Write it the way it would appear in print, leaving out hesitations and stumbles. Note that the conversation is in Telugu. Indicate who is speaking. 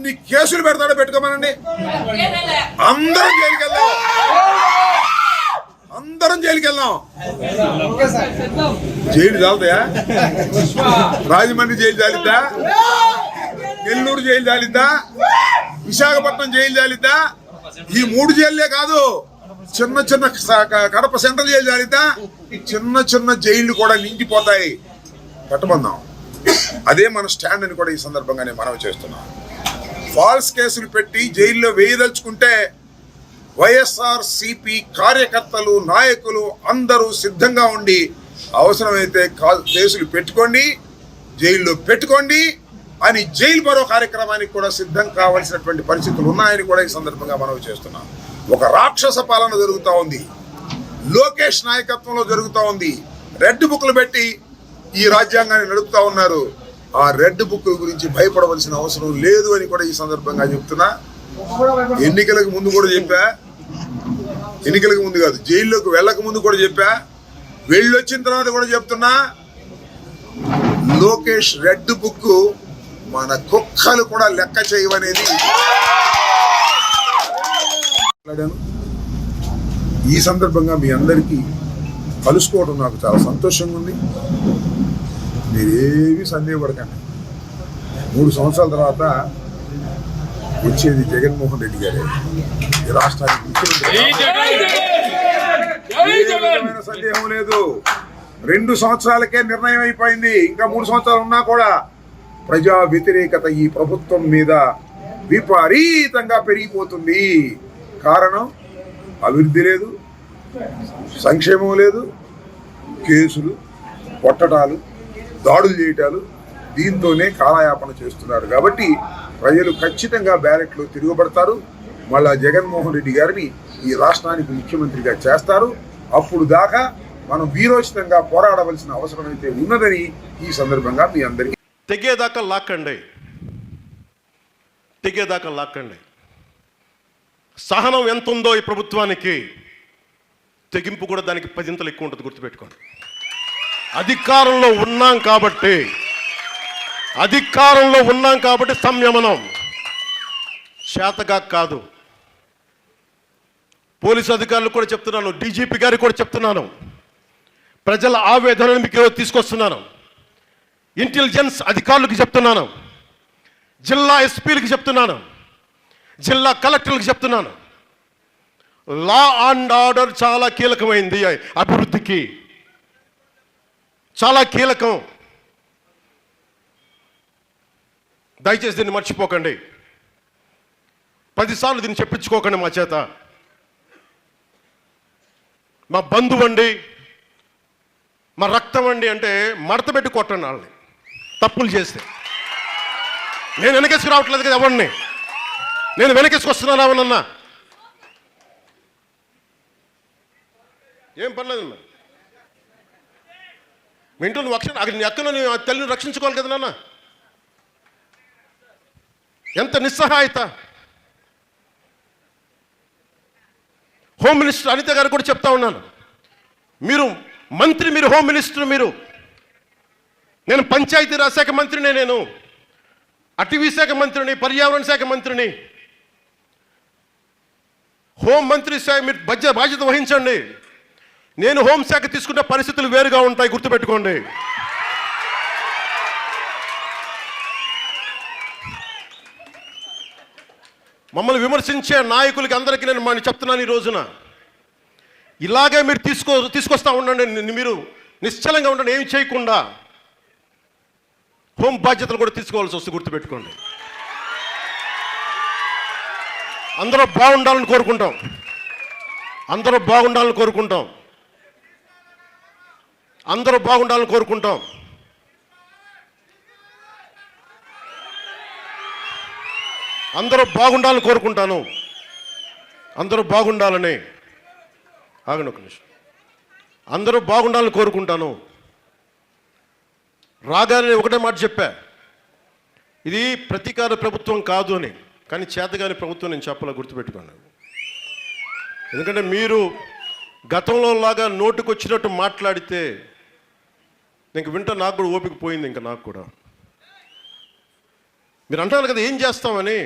Speaker 1: ఎన్ని కేసులు పెడతాడో పెట్టుకోమనండి. అందరం జైలుకి వెళ్దాం, అందరం జైలుకి వెళ్దాం. జైలు చాలుతాయా? రాజమండ్రి జైలు చాలిద్దా? నెల్లూరు జైలు చాలిద్దా? విశాఖపట్నం జైలు చాలిద్దా? ఈ 3 జైళ్ళే కాదు, చిన్న చిన్న కడప సెంట్రల్ జైలు చాలిద్దా? చిన్న చిన్న జైళ్లు కూడా నిండిపోతాయి. పెట్టబందాం. అదే మన స్టాండ్ అని కూడా ఈ సందర్భంగా నేను మనవి చేస్తున్నాను. ఫాల్స్ కేసులు పెట్టి జైల్లో వేయదలుచుకుంటే వైఎస్ఆర్ సిపి కార్యకర్తలు, నాయకులు అందరూ సిద్ధంగా ఉండి అవసరమైతే కేసులు పెట్టుకోండి, జైల్లో పెట్టుకోండి అని జైలు భరో కార్యక్రమానికి కూడా సిద్ధం కావాల్సినటువంటి పరిస్థితులు ఉన్నాయని కూడా ఈ సందర్భంగా మనవి చేస్తున్నాం. ఒక రాక్షస పాలన జరుగుతూ ఉంది, లోకేష్ నాయకత్వంలో జరుగుతూ ఉంది. రెడ్ బుక్లు పెట్టి ఈ రాజ్యాంగాన్ని నడుపుతా ఉన్నారు. ఆ రెడ్ బుక్ గురించి భయపడవలసిన అవసరం లేదు అని కూడా ఈ సందర్భంగా చెప్తున్నా. ఎన్నికలకు ముందు కూడా చెప్పా, ఎన్నికలకు ముందు కాదు, జైల్లోకి వెళ్ళక ముందు కూడా చెప్పా, వెళ్ళొచ్చిన తర్వాత కూడా చెప్తున్నా. లోకేష్ రెడ్ బుక్ మన కుక్కలు కూడా లెక్క చేయవనేది ఈ సందర్భంగా మీ అందరికీ కలుసుకోవడం నాకు చాలా సంతోషంగా ఉంది. మీరేమీ సందేహపడకండి. 3 సంవత్సరాల తర్వాత వచ్చేది జగన్మోహన్ రెడ్డి గారే ఈ రాష్ట్రానికి ముఖ్యమంత్రి. సందేహం లేదు. 2 సంవత్సరాలకే నిర్ణయం అయిపోయింది. ఇంకా 3 సంవత్సరాలు ఉన్నా కూడా ప్రజా వ్యతిరేకత ఈ ప్రభుత్వం మీద విపరీతంగా పెరిగిపోతుంది. కారణం అభివృద్ధి లేదు, సంక్షేమం లేదు, కేసులు, కొట్టడాలు, దాడులు చేయటాలు, దీంతోనే కాలయాపన చేస్తున్నారు. కాబట్టి ప్రజలు ఖచ్చితంగా బ్యాలెట్లో తిరుగుబడతారు. మళ్ళా జగన్మోహన్ రెడ్డి గారిని ఈ రాష్ట్రానికి ముఖ్యమంత్రిగా చేస్తారు. అప్పుడు దాకా మనం వీరోచితంగా పోరాడవలసిన అవసరం అయితే ఉన్నదని ఈ సందర్భంగా మీ అందరికీ
Speaker 2: తెగేదాకా లాక్కండి, తెగేదాకా లాక్కండి. సహనం ఎంత ఉందో ఈ ప్రభుత్వానికి, తెగింపు కూడా దానికి 10 ఎక్కువ ఉంటుంది. గుర్తుపెట్టుకోండి. అధికారంలో ఉన్నాం కాబట్టి సంయమనం శాతగా కాదు. పోలీసు అధికారులు కూడా చెప్తున్నాను, డీజీపీ గారికి కూడా చెప్తున్నాను, ప్రజల ఆవేదనను మీకు తీసుకొస్తున్నాను. ఇంటెలిజెన్స్ అధికారులకు చెప్తున్నాను, జిల్లా ఎస్పీలకు చెప్తున్నాను, జిల్లా కలెక్టర్లకు చెప్తున్నాను. లా అండ్ ఆర్డర్ చాలా కీలకమైంది, అభివృద్ధికి చాలా కీలకం. దయచేసి దీన్ని మర్చిపోకండి. 10 సార్లు దీన్ని చెప్పించుకోకండి మా చేత. మా బంధువండి, మా రక్తం అండి అంటే మడత పెట్టి కొట్టండి వాళ్ళని తప్పులు చేస్తే. నేను వెనకేసుకు రావట్లేదు కదా ఎవరిని, నేను వెనకేసుకొస్తున్నాను అవనన్నా ఏం పర్లేదు. మీ ఇంట్లో నువ్వు అక్కడ నీ అక్కను నీ తల్లిని రక్షించుకోవాలి కదా నాన్న. ఎంత నిస్సహాయత. హోమ్ మినిస్టర్ అనిత గారు కూడా చెప్తా ఉన్నాను, మీరు మంత్రి, మీరు హోమ్ మినిస్టర్, నేను పంచాయతీరాజ్ శాఖ మంత్రిని, నేను అటవీ శాఖ మంత్రిని, పర్యావరణ శాఖ మంత్రిని, హోం మంత్రి శాఖ మీరు బాధ్యత వహించండి. నేను హోంశాఖ తీసుకున్న పరిస్థితులు వేరుగా ఉంటాయి, గుర్తుపెట్టుకోండి. మమ్మల్ని విమర్శించే నాయకులకి అందరికీ నేను చెప్తున్నాను ఈ రోజున, ఇలాగే మీరు తీసుకొస్తా ఉండండి. మీరు నిశ్చలంగా ఉండండి, ఏమి చేయకుండా. హోం బాధ్యతలు కూడా తీసుకోవాల్సి వస్తుంది, గుర్తుపెట్టుకోండి. అందరూ బాగుండాలని కోరుకుంటాం, అందరూ బాగుండాలని కోరుకుంటాం, అందరూ బాగుండాలని కోరుకుంటాం. అందరూ బాగుండాలని కోరుకుంటాను, అందరూ బాగుండాలని. ఆగండి ఒక నిమిషం. అందరూ బాగుండాలని కోరుకుంటాను. రాగానే ఒకటే మాట చెప్పా, ఇది ప్రతీకార ప్రభుత్వం కాదు అని. కానీ చేతగాని ప్రభుత్వం నేను చెప్పాల, గుర్తుపెట్టుకోండి. ఎందుకంటే మీరు గతంలో లాగా నోటుకు వచ్చినట్టు మాట్లాడితే ఇంక వింట నాకు కూడా ఓపిక పోయింది. ఇంకా నాకు కూడా మీరు అంటున్నారు కదా ఏం చేస్తామని.